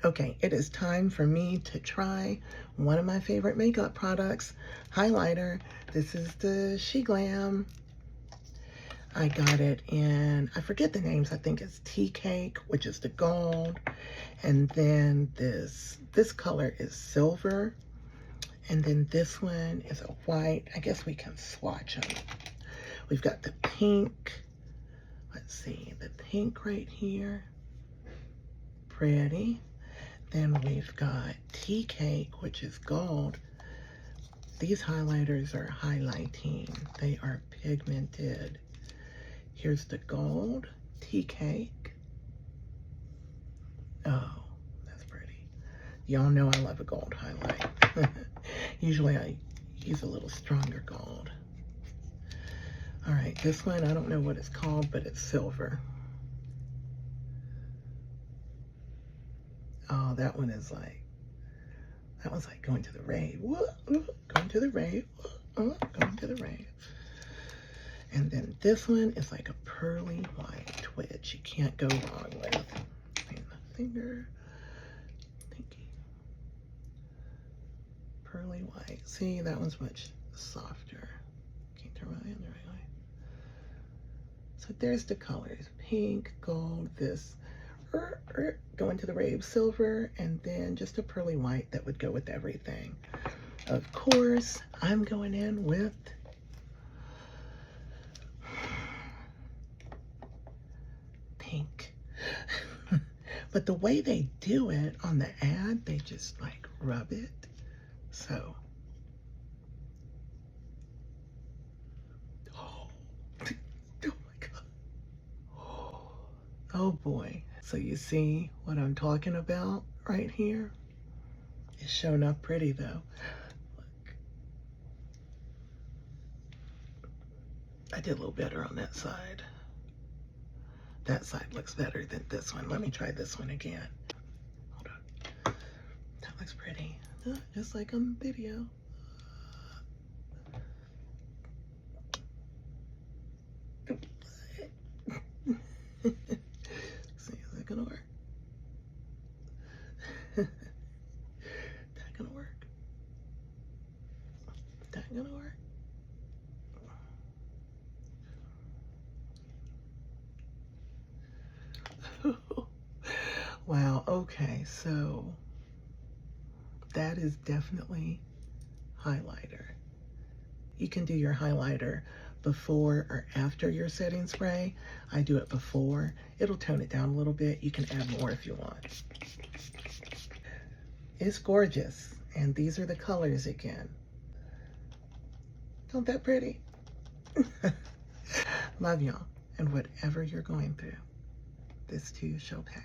Okay, it is time for me to try one of my favorite makeup products, highlighter. This is the SheGlam. I got it in, I forget the names, I think it's Tea Cake, which is the gold. And then this color is silver. And then this one is a white. I guess we can swatch them. We've got the pink. Let's see, the pink right here. Pretty. Then we've got Tea Cake, which is gold. These highlighters are highlighting. They are pigmented. Here's the gold, Tea Cake. Oh, that's pretty. Y'all know I love a gold highlight. Usually I use a little stronger gold. All right, this one, I don't know what it's called, but it's silver. Oh, that one is like, that one's like going to the rave. Going to the rave. Going to the rave. And then this one is like a pearly white, which you can't go wrong with. And the finger, pinky. Pearly white. See, that one's much softer. Can't turn my hand the right way. So there's the colors. Pink, gold, this. Going to the rave silver, and then just a pearly white that would go with everything. Of course, I'm going in with pink. But the way they do it on the ad, they just like rub it. So, oh my God. Oh boy. So you see what I'm talking about right here? It's showing up pretty though. Look. I did a little better on that side. That side looks better than this one. Let me try this one again. Hold on. That looks pretty. Just like on the video. See, is that gonna work? That gonna work? That gonna work? Wow, okay, so that is definitely highlighter. You can do your highlighter before or after your setting spray. I do it before. It'll tone it down a little bit. You can add more if you want. It's gorgeous. And these are the colors again. Don't that pretty? Love y'all. And whatever you're going through, this too shall pass.